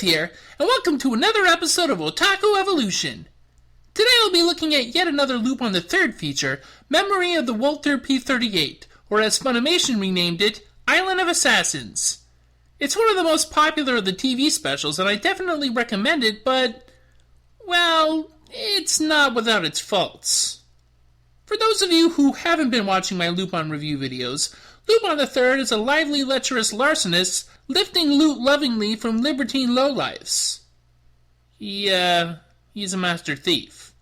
Ruth here, and welcome to another episode of Otaku Evolution. Today I'll be looking at yet another Lupin the Third feature, Memory of the Walter P-38, or as Funimation renamed it, Island of Assassins. It's one of the most popular of the TV specials, and I definitely recommend it, but, well, it's not without its faults. For those of you who haven't been watching my Lupin review videos, Lupin the Third is a lively, lecherous larcenist lifting loot lovingly from libertine lowlifes. He's a master thief.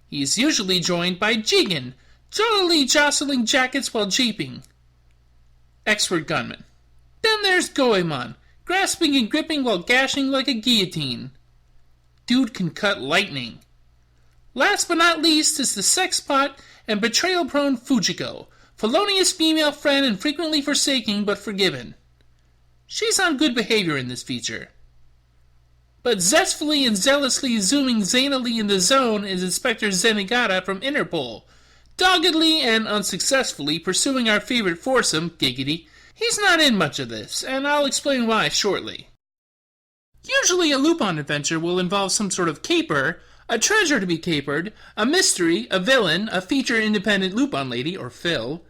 He's usually joined by Jigen, jollily jostling jackets while jeeping. Expert gunman. Then there's Goemon, grasping and gripping while gashing like a guillotine. Dude can cut lightning. Last but not least is the sexpot and betrayal-prone Fujiko, felonious female friend and frequently forsaken but forgiven. She's on good behavior in this feature. But zestfully and zealously zooming zanily in the zone is Inspector Zenigata from Interpol, doggedly and unsuccessfully pursuing our favorite foursome, Giggity. He's not in much of this, and I'll explain why shortly. Usually a Lupin adventure will involve some sort of caper, a treasure to be capered, a mystery, a villain, a feature-independent Lupin lady, or Phil,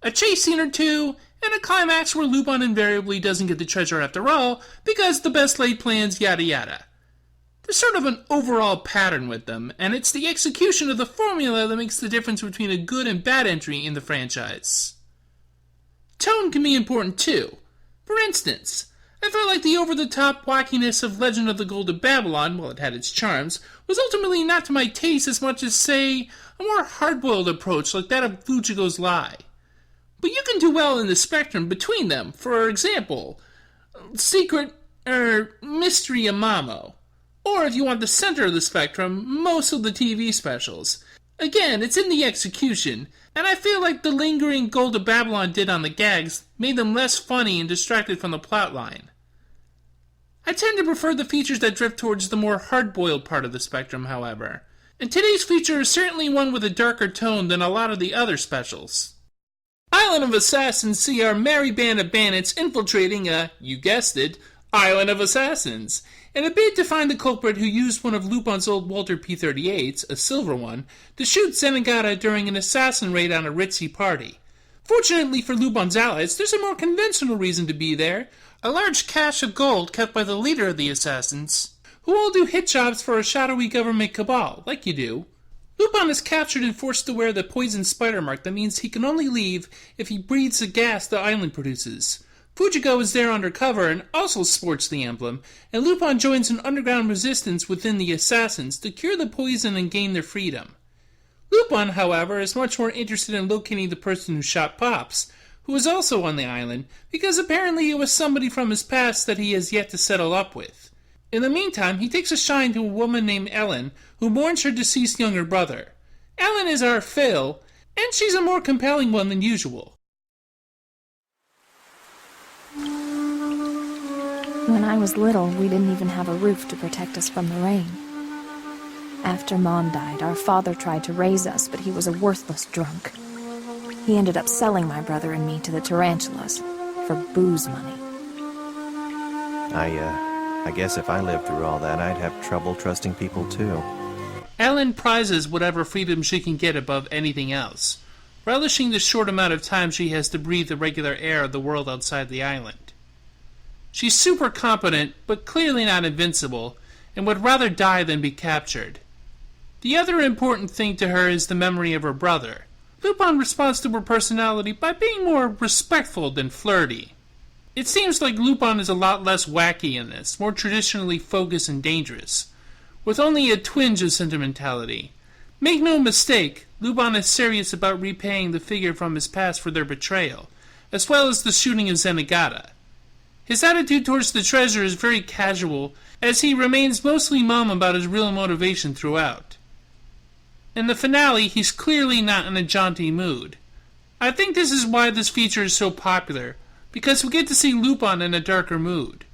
a chase scene or two, and a climax where Lupin invariably doesn't get the treasure after all, because the best laid plans yada yada. There's sort of an overall pattern with them, and it's the execution of the formula that makes the difference between a good and bad entry in the franchise. Tone can be important too. For instance, I felt like the over-the-top wackiness of Legend of the Golden Babylon, while it had its charms, was ultimately not to my taste as much as, say, a more hard-boiled approach like that of Fujiko's Lie. But you can do well in the spectrum between them. For example, Mystery Amamo. Or if you want the center of the spectrum, most of the TV specials. Again, it's in the execution, and I feel like the lingering Golden Babylon did on the gags made them less funny and distracted from the plotline. I tend to prefer the features that drift towards the more hard-boiled part of the spectrum, however. And today's feature is certainly one with a darker tone than a lot of the other specials. Island of Assassins see our merry band of bandits infiltrating you guessed it, Island of Assassins, in a bid to find the culprit who used one of Lupin's old Walter P-38s, a silver one, to shoot Zenigata during an assassin raid on a ritzy party. Fortunately for Lupin's allies, there's a more conventional reason to be there, a large cache of gold kept by the leader of the assassins, who all do hit jobs for a shadowy government cabal, like you do. Lupin is captured and forced to wear the poison spider mark that means he can only leave if he breathes the gas the island produces. Fujiko is there undercover and also sports the emblem, and Lupin joins an underground resistance within the assassins to cure the poison and gain their freedom. Lupin, however, is much more interested in locating the person who shot Pops, who is also on the island, because apparently it was somebody from his past that he has yet to settle up with. In the meantime, he takes a shine to a woman named Ellen, who mourns her deceased younger brother. Ellen is our Phil, and she's a more compelling one than usual. When I was little, we didn't even have a roof to protect us from the rain. After Mom died, our father tried to raise us, but he was a worthless drunk. He ended up selling my brother and me to the tarantulas for booze money. I guess if I lived through all that, I'd have trouble trusting people too. Ellen prizes whatever freedom she can get above anything else, relishing the short amount of time she has to breathe the regular air of the world outside the island. She's super competent, but clearly not invincible, and would rather die than be captured. The other important thing to her is the memory of her brother. Lupin responds to her personality by being more respectful than flirty. It seems like Lupin is a lot less wacky in this, more traditionally focused and dangerous, with only a twinge of sentimentality. Make no mistake, Lupin is serious about repaying the figure from his past for their betrayal, as well as the shooting of Zenigata. His attitude towards the treasure is very casual, as he remains mostly mum about his real motivation throughout. In the finale, he's clearly not in a jaunty mood. I think this is why this feature is so popular, because we get to see Lupin in a darker mood.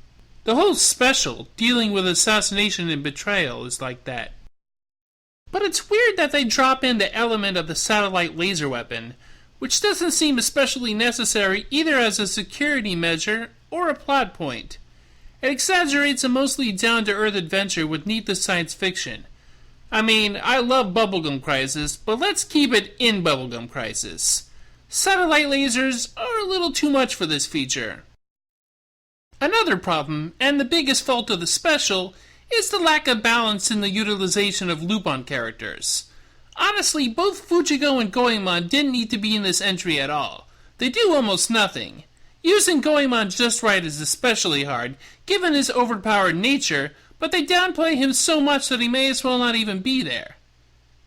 The whole special, dealing with assassination and betrayal, is like that. But it's weird that they drop in the element of the satellite laser weapon, which doesn't seem especially necessary either as a security measure or a plot point. It exaggerates a mostly down-to-earth adventure with needless science fiction. I mean, I love Bubblegum Crisis, but let's keep it in Bubblegum Crisis. Satellite lasers are a little too much for this feature. Another problem, and the biggest fault of the special, is the lack of balance in the utilization of Lupin characters. Honestly, both Fujiko and Goemon didn't need to be in this entry at all. They do almost nothing. Using Goemon just right is especially hard, given his overpowered nature, but they downplay him so much that he may as well not even be there.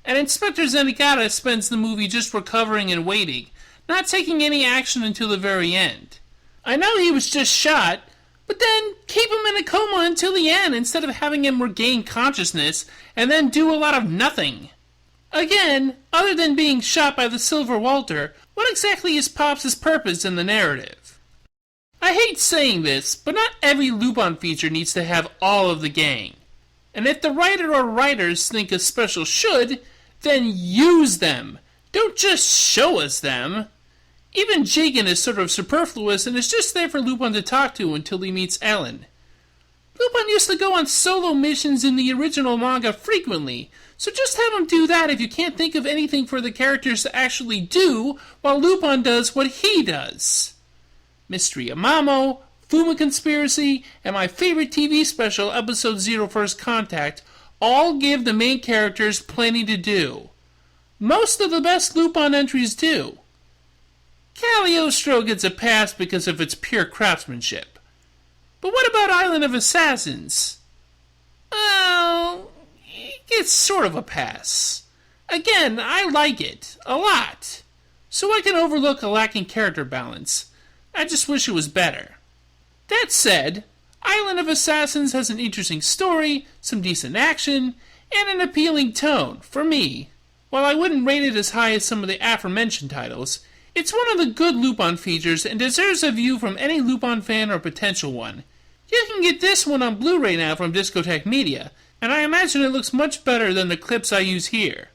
And Inspector Zenigata spends the movie just recovering and waiting, not taking any action until the very end. I know he was just shot, but then keep him in a coma until the end instead of having him regain consciousness and then do a lot of nothing. Again, other than being shot by the Silver Walter, what exactly is Pops' purpose in the narrative? I hate saying this, but not every Lupin feature needs to have all of the gang. And if the writer or writers think a special should, then use them. Don't just show us them. Even Jigen is sort of superfluous and is just there for Lupin to talk to until he meets Ellen. Lupin used to go on solo missions in the original manga frequently, so just have him do that if you can't think of anything for the characters to actually do while Lupin does what he does. Mystery Amamo, Fuma Conspiracy, and my favorite TV special, Episode 0 First Contact, all give the main characters plenty to do. Most of the best Lupin entries do. Cagliostro gets a pass because of its pure craftsmanship. But what about Island of Assassins? Well, it gets sort of a pass. Again, I like it, a lot. So I can overlook a lacking character balance. I just wish it was better. That said, Island of Assassins has an interesting story, some decent action, and an appealing tone, for me. While I wouldn't rate it as high as some of the aforementioned titles, it's one of the good Lupin features and deserves a view from any Lupin fan or potential one. You can get this one on Blu-ray now from Discotek Media, and I imagine it looks much better than the clips I use here.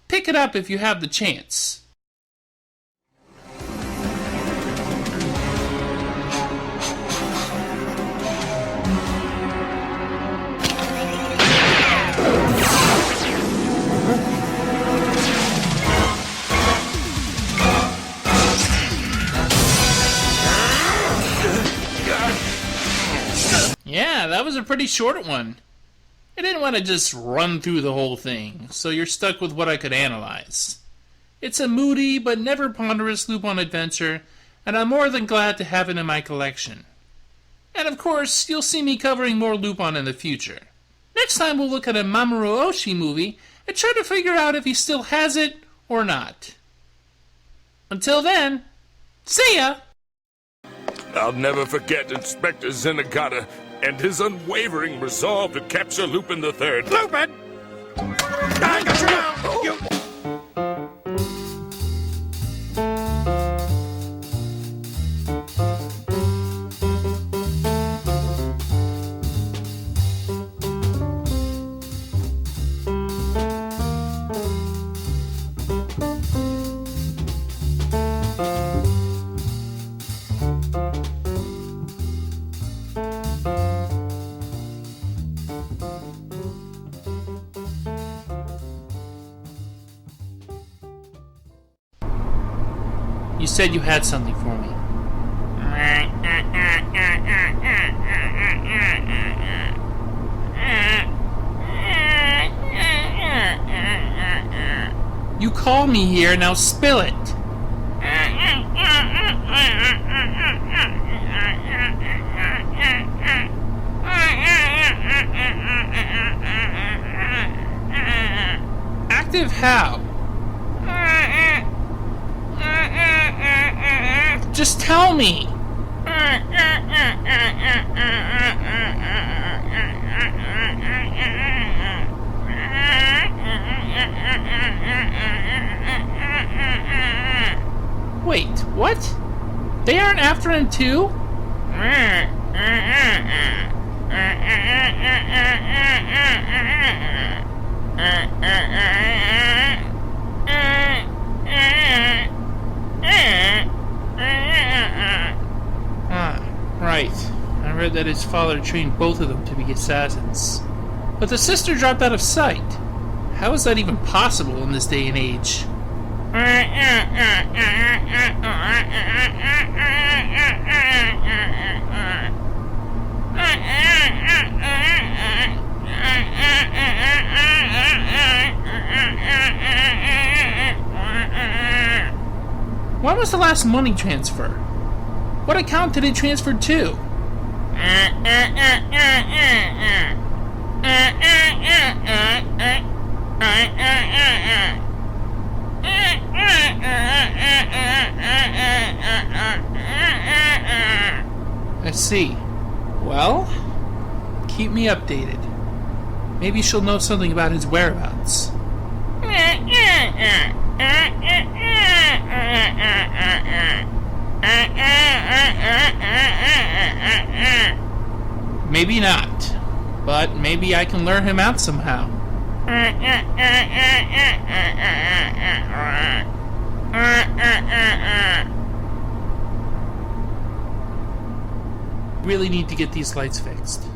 Pick it up if you have the chance. Yeah, that was a pretty short one. I didn't want to just run through the whole thing, so you're stuck with what I could analyze. It's a moody but never ponderous Lupin adventure, and I'm more than glad to have it in my collection. And of course, you'll see me covering more Lupin in the future. Next time we'll look at a Mamoru Oshii movie and try to figure out if he still has it or not. Until then, see ya! I'll never forget Inspector Zenigata and his unwavering resolve to capture Lupin III. Lupin! I got you now! You... You said you had something for me. You call me here, now spill it. Active how? Just tell me. Wait, what? They aren't after him too? Right. I read that his father trained both of them to be assassins. But the sister dropped out of sight. How is that even possible in this day and age? When was the last money transfer? What account did it transfer to? I see. Well, keep me updated. Maybe she'll know something about his whereabouts. Maybe not, but maybe I can lure him out somehow. Really need to get these lights fixed.